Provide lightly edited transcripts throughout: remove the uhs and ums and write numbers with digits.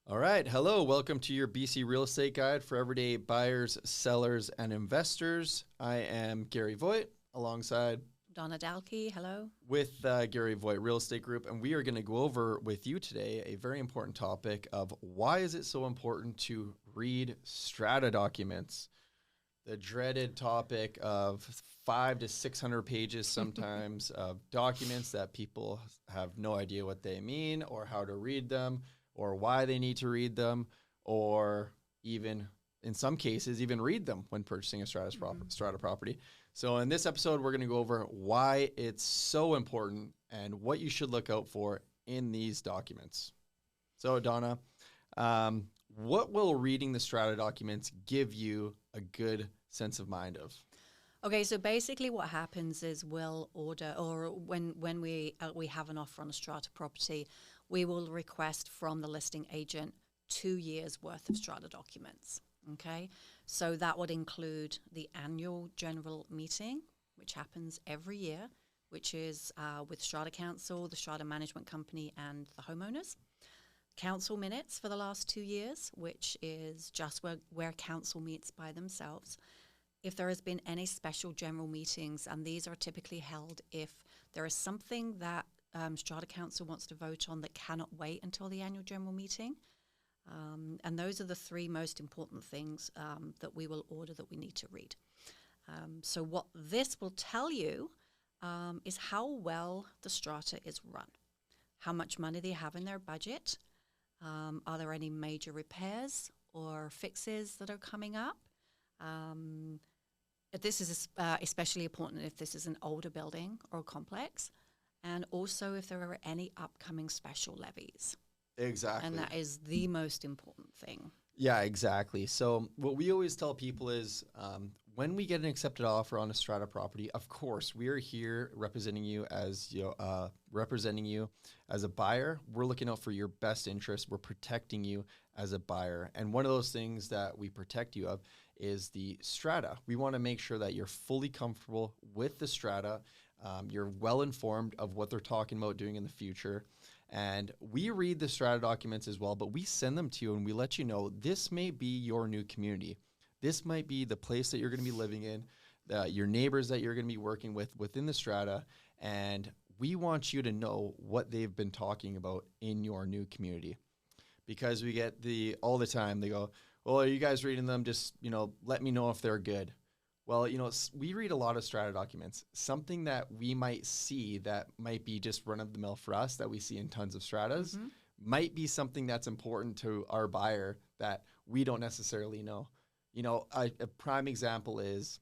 All right. Hello. Welcome to your BC Real Estate Guide for everyday buyers, sellers, and investors. I am Garry Voigt alongside Donna. Hello. with Garry Voigt Real Estate Group. And we are going to go over with you today a very important topic of why is it so important to read strata documents? The dreaded topic of 500 to 600 pages sometimes of documents that people have no idea what they mean or how to read them or why they need to read them, or even in some cases, even read them when purchasing a strata property. So in this episode, we're going to go over why it's so important and what you should look out for in these documents. So Donna, what will reading the strata documents give you a good sense of mind of? Okay, so basically what happens is we'll order, or when we have an offer on a strata property, we will request from the listing agent 2 years worth of strata documents. Okay, so that would include the annual general meeting, which happens every year, which is with Strata Council, the Strata Management Company, and the homeowners. Council minutes for the last 2 years, which is just where council meets by themselves. If there has been any special general meetings, and these are typically held if there is something that Strata Council wants to vote on that cannot wait until the annual general meeting. And those are the three most important things that we will order that we need to read. So what this will tell you is how well the strata is run, how much money they have in their budget, are there any major repairs or fixes that are coming up. This is especially important if this is an older building or complex, and also if there are any upcoming special levies. Exactly. And that is the most important thing. Yeah, exactly. So what we always tell people is when we get an accepted offer on a strata property, of course, we are here representing you as a buyer. We're looking out for your best interest. We're protecting you as a buyer. And one of those things that we protect you of is the strata. We want to make sure that you're fully comfortable with the strata. You're well informed of what they're talking about doing in the future. And we read the strata documents as well, but we send them to you and we let you know this may be your new community. This might be the place that you're going to be living in, your neighbors that you're going to be working with within the strata. And we want you to know what they've been talking about in your new community. Because we get all the time, they go, well, are you guys reading them? Just, let me know if they're good. Well, we read a lot of strata documents. Something that we might see that might be just run of the mill for us that we see in tons of stratas might be something that's important to our buyer that we don't necessarily know. A prime example is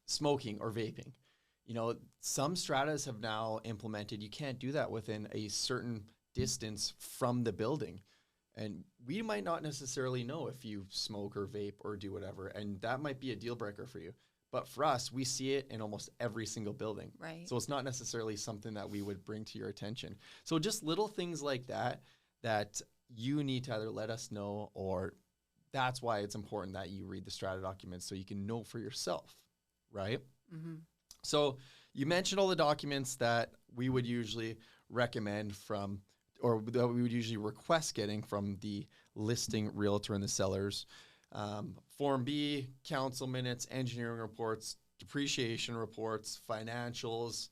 smoking or vaping. Some stratas have now implemented, you can't do that within a certain distance from the building. And we might not necessarily know if you smoke or vape or do whatever, and that might be a deal breaker for you. But for us, we see it in almost every single building. Right. So it's not necessarily something that we would bring to your attention. So just little things like that you need to either let us know, or that's why it's important that you read the strata documents so you can know for yourself, right? Mm-hmm. So you mentioned all the documents that we would usually recommend from, or that we would usually request getting from the listing realtor and the sellers. Form B, council minutes, engineering reports, depreciation reports, financials,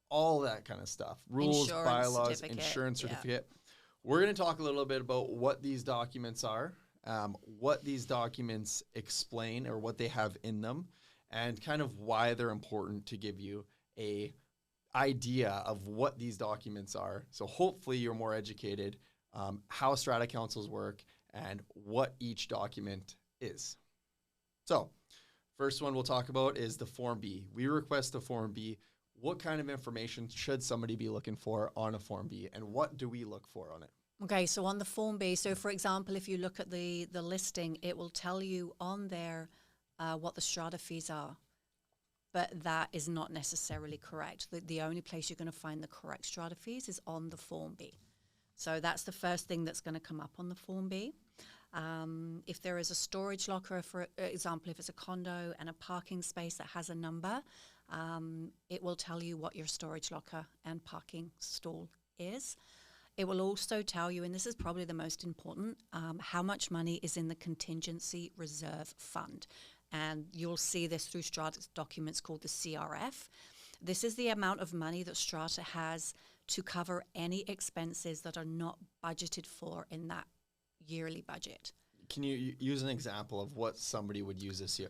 all that kind of stuff. Rules, Insurance bylaws, certificate, insurance certificate. We're going to talk a little bit about what these documents are, what these documents explain or what they have in them, and kind of why they're important to give you a idea of what these documents are. So hopefully you're more educated how strata councils work and what each document is. So first one we'll talk about is the Form B. We request the Form B. What kind of information should somebody be looking for on a Form B, and what do we look for on it? Okay, so on the Form B, so for example, if you look at the listing, it will tell you on there what the strata fees are. But that is not necessarily correct. The only place you're going to find the correct strata fees is on the Form B. So that's the first thing that's going to come up on the Form B. If there is a storage locker, for example, if it's a condo and a parking space that has a number, it will tell you what your storage locker and parking stall is. It will also tell you, and this is probably the most important, how much money is in the contingency reserve fund. And you'll see this through Strata's documents called the CRF. This is the amount of money that Strata has to cover any expenses that are not budgeted for in that yearly budget. Can you use an example of what somebody would use this year?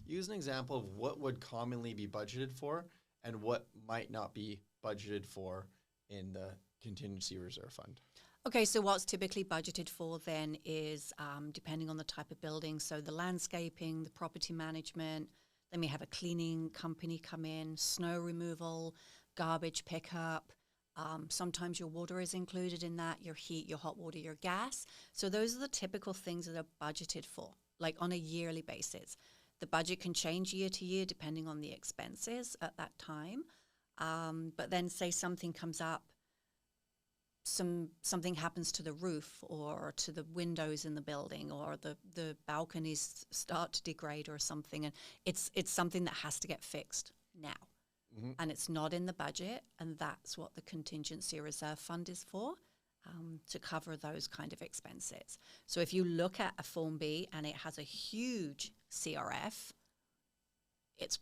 Use an example of what would commonly be budgeted for and what might not be budgeted for in the contingency reserve fund. Okay, so what's typically budgeted for then is depending on the type of building. So the landscaping, the property management, then we have a cleaning company come in, snow removal, garbage pickup. Sometimes your water is included in that, your heat, your hot water, your gas. So those are the typical things that are budgeted for, like on a yearly basis. The budget can change year to year depending on the expenses at that time. But then say something comes up, something happens to the roof or to the windows in the building, or the balconies start to degrade or something, and it's something that has to get fixed now. Mm-hmm. And it's not in the budget, and that's what the contingency reserve fund is for, to cover those kind of expenses. So if you look at a Form B and it has a huge CRF, that's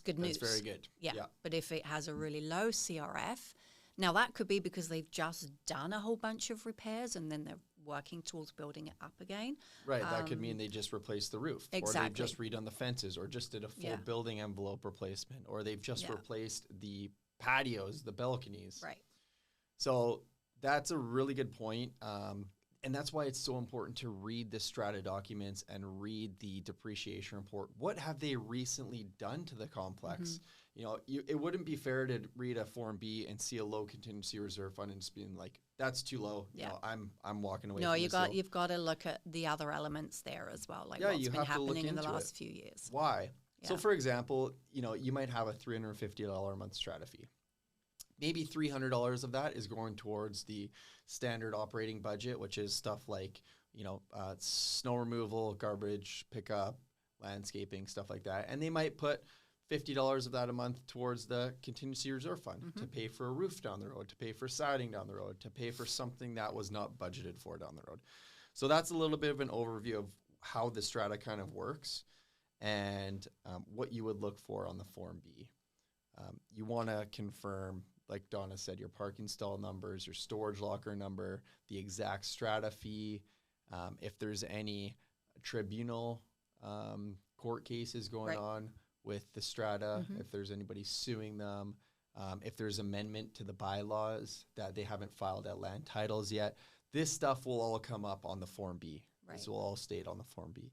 good news. That's very good. Yeah. But if it has a really low CRF, now that could be because they've just done a whole bunch of repairs and then they're working towards building it up again. Right. That could mean they just replaced the roof. Exactly. Or they've just redone the fences, or just did a full building envelope replacement, or they've just replaced the patios, the balconies. Right. So that's a really good point. And that's why it's so important to read the Strata documents and read the depreciation report. What have they recently done to the complex? Mm-hmm. You know, it wouldn't be fair to read a Form B and see a low contingency reserve fund and just being like, that's too low. Yeah. You know, I'm walking away. No, from you've got to look at the other elements there as well, like what's been happening in the last few years. Why? Yeah. So, for example, you know, you might have a $350 a month Strata fee. Maybe $300 of that is going towards the standard operating budget, which is stuff like, you know, snow removal, garbage pickup, landscaping, stuff like that. And they might put $50 of that a month towards the contingency reserve fund, mm-hmm. to pay for a roof down the road, to pay for siding down the road, to pay for something that was not budgeted for down the road. So that's a little bit of an overview of how the Strata kind of works and what you would look for on the Form B. You want to confirm, like Donna said, your parking stall numbers, your storage locker number, the exact Strata fee, if there's any tribunal court cases going on with the Strata, mm-hmm. if there's anybody suing them, if there's amendment to the bylaws that they haven't filed at land titles yet. This stuff will all come up on the Form B. Right. This will all state on the Form B.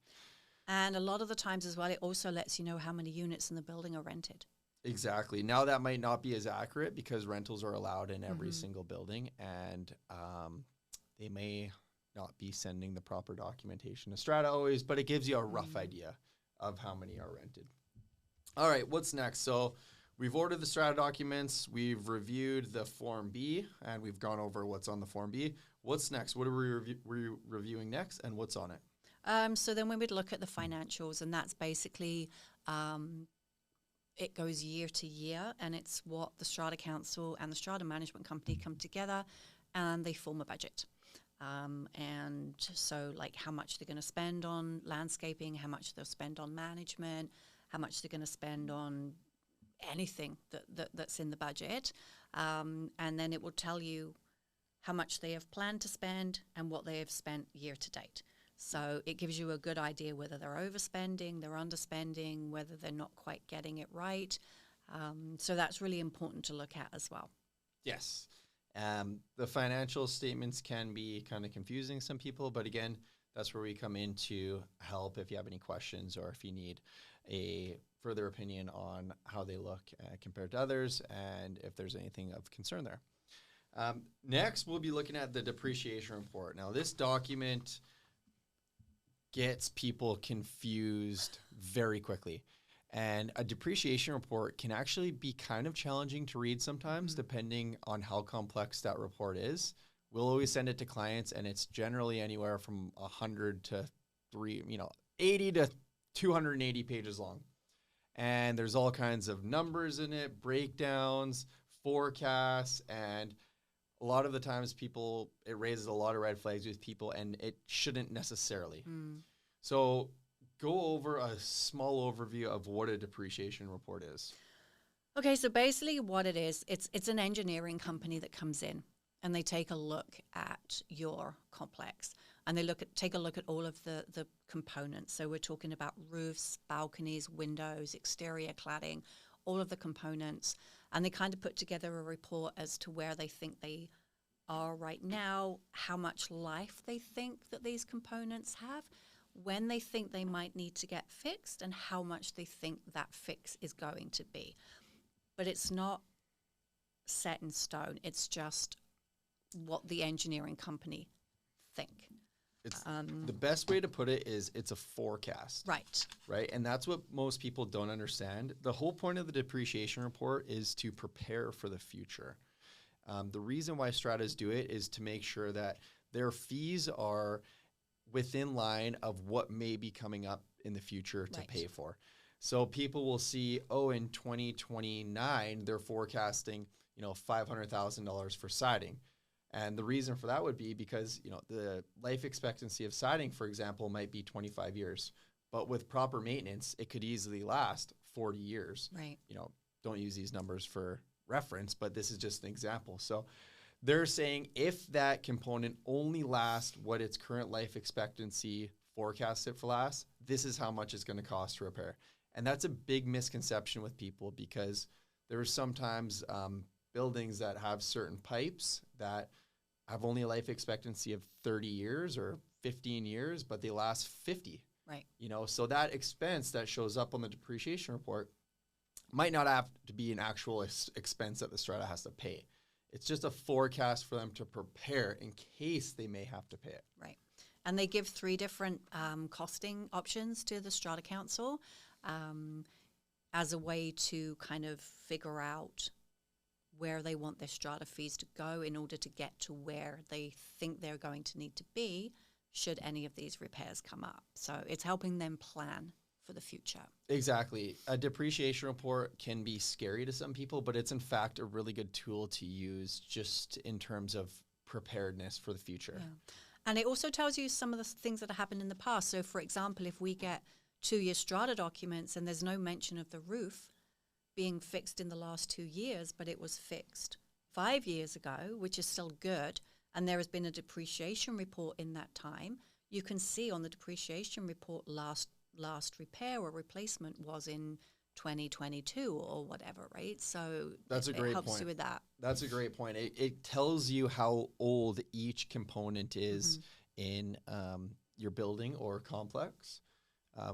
And a lot of the times as well, it also lets you know how many units in the building are rented. Exactly. Now that might not be as accurate because rentals are allowed in every mm-hmm. single building, and they may not be sending the proper documentation to Strata always, but it gives you a rough mm-hmm. idea of how many are rented. All right, what's next? So we've ordered the Strata documents, we've reviewed the Form B, and we've gone over what's on the Form B. What's next? What are we reviewing next, and what's on it? So then we would look at the financials, and that's basically it goes year to year, and it's what the Strata Council and the Strata Management Company come together, and they form a budget. And so like how much they're going to spend on landscaping, how much they'll spend on management, how much they're going to spend on anything that's in the budget. And then it will tell you how much they have planned to spend and what they have spent year to date. So it gives you a good idea whether they're overspending, they're underspending, whether they're not quite getting it right. So that's really important to look at as well. Yes. The financial statements can be kind of confusing to some people, but again, that's where we come in to help if you have any questions or if you need a further opinion on how they look compared to others and if there's anything of concern there. Next, we'll be looking at the depreciation report. Now, this document gets people confused very quickly. And a depreciation report can actually be kind of challenging to read sometimes, mm-hmm. depending on how complex that report is. We'll always send it to clients, and it's generally anywhere from 100 to 80 to 280 pages long. And there's all kinds of numbers in it, breakdowns, forecasts, and a lot of the times it raises a lot of red flags with people, and it shouldn't necessarily. So go over a small overview of what a depreciation report is. Okay, so basically what it is, it's an engineering company that comes in and they take a look at your complex, and they take a look at all of the components. So we're talking about roofs, balconies, windows, exterior cladding, all of the components, and they kind of put together a report as to where they think they are right now, how much life they think that these components have, when they think they might need to get fixed, and how much they think that fix is going to be. But it's not set in stone. It's just what the engineering company think. It's the best way to put it is it's a forecast. Right. And that's what most people don't understand. The whole point of the depreciation report is to prepare for the future. The reason why Stratas do it is to make sure that their fees are within line of what may be coming up in the future to pay for. So people will see, in 2029, they're forecasting, $500,000 for siding. And the reason for that would be because, the life expectancy of siding, for example, might be 25 years. But with proper maintenance, it could easily last 40 years. Right. Don't use these numbers for reference, but this is just an example. So they're saying if that component only lasts what its current life expectancy forecasts it for last, this is how much it's going to cost to repair. And that's a big misconception with people, because there are sometimes buildings that have certain pipes that have only a life expectancy of 30 years or 15 years, but they last 50. Right. So that expense that shows up on the depreciation report might not have to be an actual expense that the Strata has to pay. It's just a forecast for them to prepare in case they may have to pay it. Right. And they give 3 different costing options to the Strata Council as a way to kind of figure out where they want their strata fees to go in order to get to where they think they're going to need to be should any of these repairs come up. So it's helping them plan for the future. Exactly. A depreciation report can be scary to some people, but it's in fact a really good tool to use just in terms of preparedness for the future. Yeah. And it also tells you some of the things that have happened in the past. So for example, if we get 2-year strata documents and there's no mention of the roof being fixed in the last 2 years, but it was fixed 5 years ago, which is still good, and there has been a depreciation report in that time, you can see on the depreciation report last repair or replacement was in 2022 or whatever, right? So that's a great it helps point. you with that. That's a great point. It tells you how old each component is in your building or complex.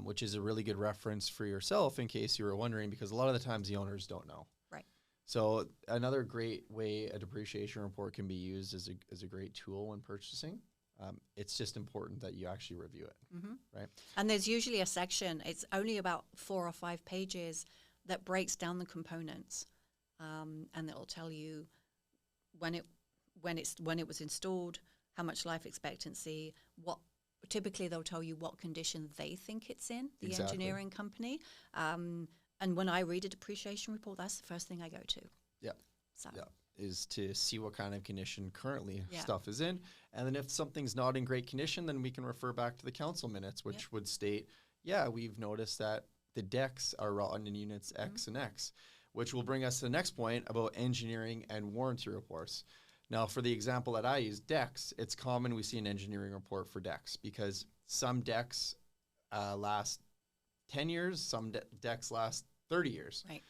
Which is a really good reference for yourself in case you were wondering, because a lot of the times the owners don't know. Right. So another great way a depreciation report can be used as a great tool when purchasing. It's just important that you actually review it, right? And there's usually a section, it's only about 4 or 5 pages, that breaks down the components. And it'll tell you when it was installed, how much life expectancy, typically they'll tell you what condition they think it's in, the engineering company. And when I read a depreciation report, that's the first thing I go to. Yeah. So. Yeah. Is to see what kind of condition currently stuff is in. And then if something's not in great condition, then we can refer back to the council minutes, which would state, we've noticed that the decks are rotten in units X and X, which will bring us to the next point about engineering and warranty reports. Now, for the example that I use, decks, it's common we see an engineering report for decks because some decks last 10 years, some decks last 30 years. Right.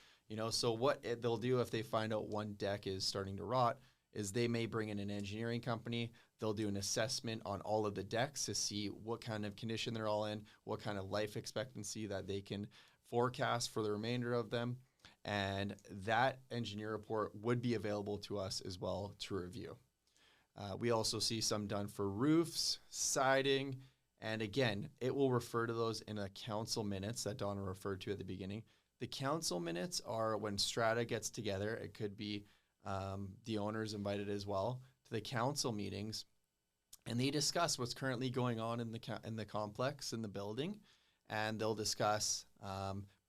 So what they'll do if they find out one deck is starting to rot is they may bring in an engineering company. They'll do an assessment on all of the decks to see what kind of condition they're all in, what kind of life expectancy that they can forecast for the remainder of them. And that engineer report would be available to us as well to review. We also see some done for roofs, siding, and again, it will refer to those in a council minutes that Donna referred to at the beginning. The council minutes are when Strata gets together. It could be the owners invited as well to the council meetings, and they discuss what's currently going on in the complex, in the building, and they'll discuss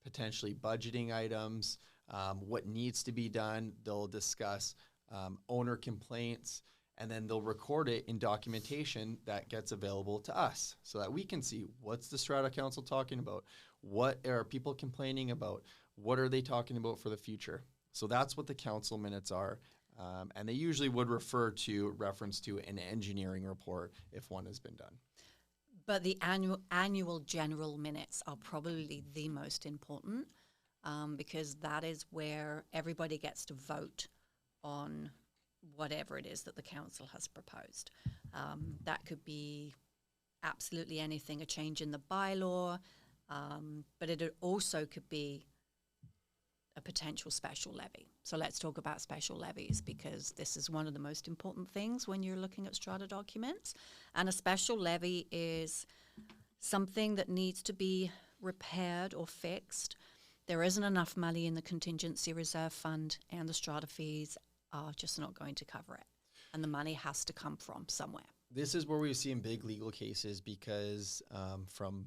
potentially budgeting items, what needs to be done. They'll discuss owner complaints, and then they'll record it in documentation that gets available to us so that we can see what's the Strata Council talking about, what are people complaining about, what are they talking about for the future. So that's what the council minutes are. And they usually would reference to an engineering report if one has been done. But the annual general minutes are probably the most important because that is where everybody gets to vote on whatever it is that the council has proposed. That could be absolutely anything, a change in the bylaw, but it also could be a potential special levy. So let's talk about special levies because this is one of the most important things when you're looking at strata documents. And a special levy is something that needs to be repaired or fixed. There isn't enough money in the contingency reserve fund, and the strata fees are just not going to cover it. And the money has to come from somewhere. This is where we've seen big legal cases because from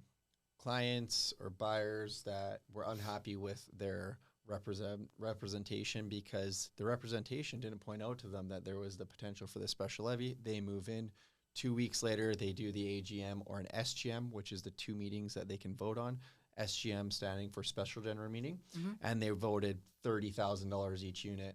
clients or buyers that were unhappy with their representation because the representation didn't point out to them that there was the potential for the special levy. They move in. 2 weeks later, they do the AGM or an SGM, which is the two meetings that they can vote on. SGM standing for special general meeting. And they voted $30,000 each unit,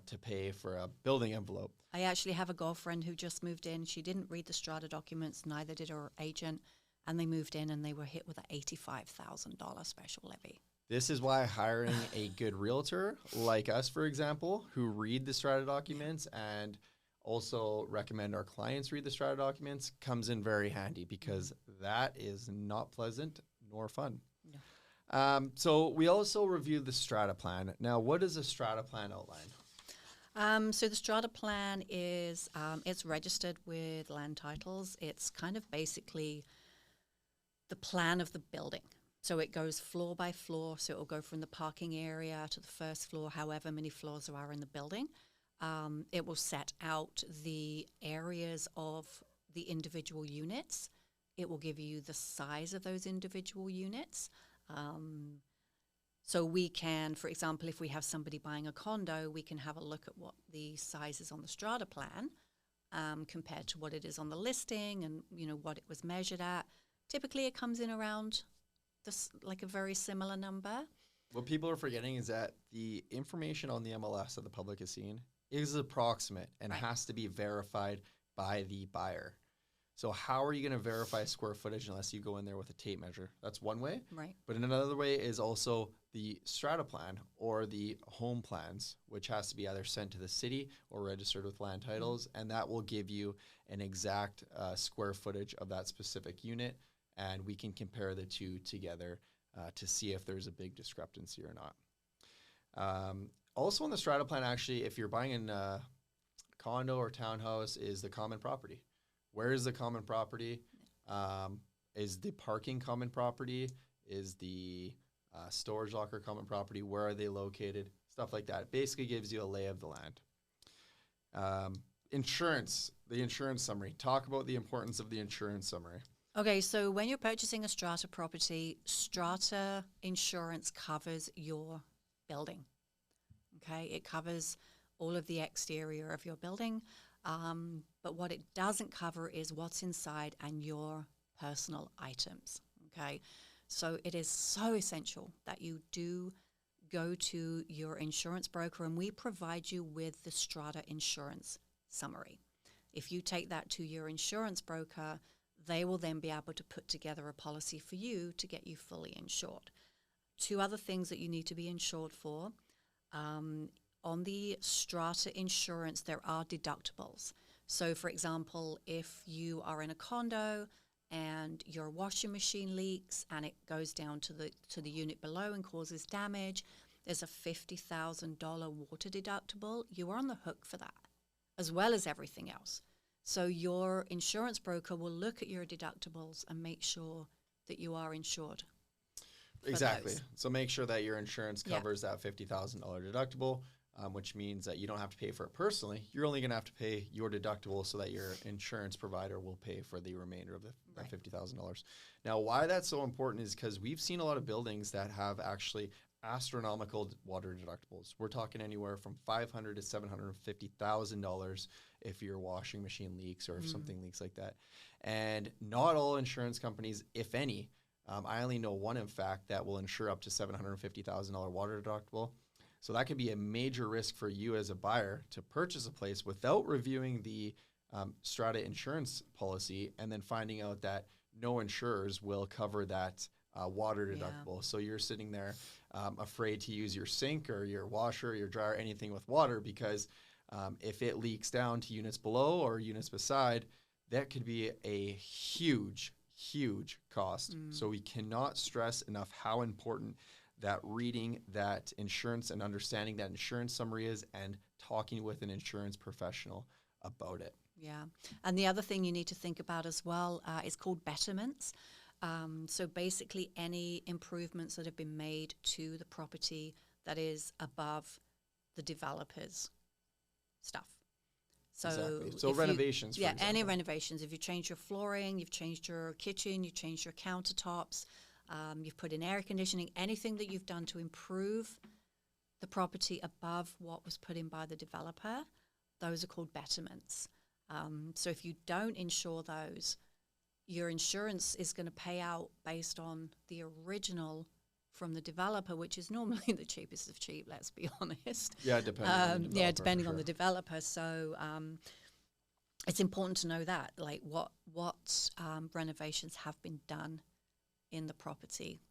to pay for a building envelope. I actually have a girlfriend who just moved in. She didn't read the strata documents, neither did her agent, and they moved in and they were hit with an $85,000 special levy. This is why hiring a good realtor like us, for example, who read the strata documents and also recommend our clients read the strata documents comes in very handy because that is not pleasant nor fun. No. So we also reviewed the strata plan. Now, what does a strata plan outline? So the strata plan is, it's registered with land titles. It's kind of basically the plan of the building. So it goes floor by floor. So it will go from the parking area to the first floor, however many floors there are in the building. It will set out the areas of the individual units. It will give you the size of those individual units. So we can, for example, if we have somebody buying a condo, we can have a look at what the size is on the strata plan compared to what it is on the listing and, what it was measured at. Typically, it comes in around like a very similar number. What people are forgetting is that the information on the MLS that the public has seen is approximate and has to be verified by the buyer. So how are you going to verify square footage unless you go in there with a tape measure? That's one way. Right. But another way is also the strata plan or the home plans, which has to be either sent to the city or registered with land titles. And that will give you an exact square footage of that specific unit. And we can compare the two together to see if there's a big discrepancy or not. Also on the strata plan, actually, if you're buying a condo or townhouse, is the common property. Where is the common property? Is the parking common property? Is the storage locker common property? Where are they located? Stuff like that. It basically gives you a lay of the land. Insurance, the insurance summary. Talk about the importance of the insurance summary. Okay, so when you're purchasing a strata property, strata insurance covers your building. Okay, it covers all of the exterior of your building. But what it doesn't cover is what's inside and your personal items, okay? So it is so essential that you do go to your insurance broker and we provide you with the strata insurance summary. If you take that to your insurance broker, they will then be able to put together a policy for you to get you fully insured. Two other things that you need to be insured for. On the strata insurance, there are deductibles. So, for example, if you are in a condo and your washing machine leaks and it goes down to the unit below and causes damage, there's a $50,000 water deductible. You are on the hook for that, as well as everything else. So your insurance broker will look at your deductibles and make sure that you are insured. Exactly. So make sure that your insurance covers that $50,000 deductible. Which means that you don't have to pay for it personally. You're only going to have to pay your deductible so that your insurance provider will pay for the remainder of that $50,000. Now, why that's so important is because we've seen a lot of buildings that have actually astronomical water deductibles. We're talking anywhere from $500 to $750,000 if your washing machine leaks or if something leaks like that. And not all insurance companies, if any, I only know one, in fact, that will insure up to $750,000 water deductible. So that could be a major risk for you as a buyer to purchase a place without reviewing the Strata insurance policy and then finding out that no insurers will cover that water deductible. Yeah. So you're sitting there afraid to use your sink or your washer, your dryer, anything with water, because if it leaks down to units below or units beside, that could be a huge cost. So we cannot stress enough how important that reading that insurance and understanding that insurance summary is, and talking with an insurance professional about it. Yeah. And the other thing you need to think about as well is called betterments. So basically any improvements that have been made to the property that is above the developer's stuff. So, exactly. So renovations, for example. Any renovations. If you change your flooring, you've changed your kitchen, you've changed your countertops, you've put in air conditioning, anything that you've done to improve the property above what was put in by the developer, those are called betterments. So if you don't insure those, your insurance is going to pay out based on the original from the developer, which is normally the cheapest of cheap, let's be honest. Yeah, depending on the developer. So it's important to know that, like what renovations have been done in the property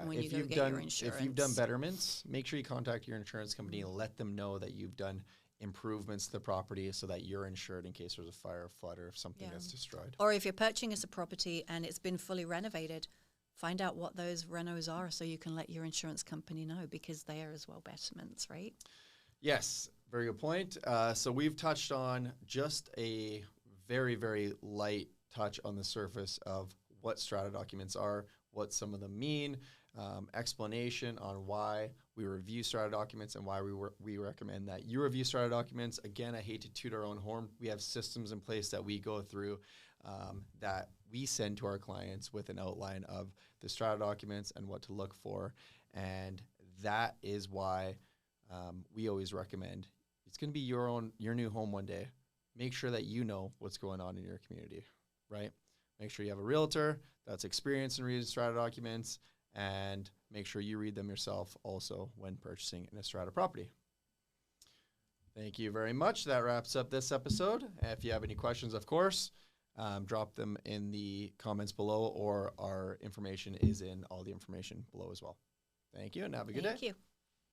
when you go get your insurance. If you've done betterments, make sure you contact your insurance company and let them know that you've done improvements to the property so that you're insured in case there's a fire, flood, or if something gets destroyed. Or if you're purchasing a property and it's been fully renovated, find out what those renos are so you can let your insurance company know, because they are as well betterments, right? Yes, very good point. So we've touched on just a very, very light touch on the surface of what strata documents are, what some of them mean, explanation on why we review strata documents and why we recommend that you review strata documents. Again, I hate to toot our own horn. We have systems in place that we go through that we send to our clients with an outline of the strata documents and what to look for. And that is why we always recommend, it's going to be your new home one day. Make sure that you know what's going on in your community, right? Make sure you have a realtor that's experienced in reading strata documents, and make sure you read them yourself also when purchasing an strata property. Thank you very much. That wraps up this episode. If you have any questions, of course, drop them in the comments below, or our information is in all the information below as well. Thank you, and have a good day. Thank you.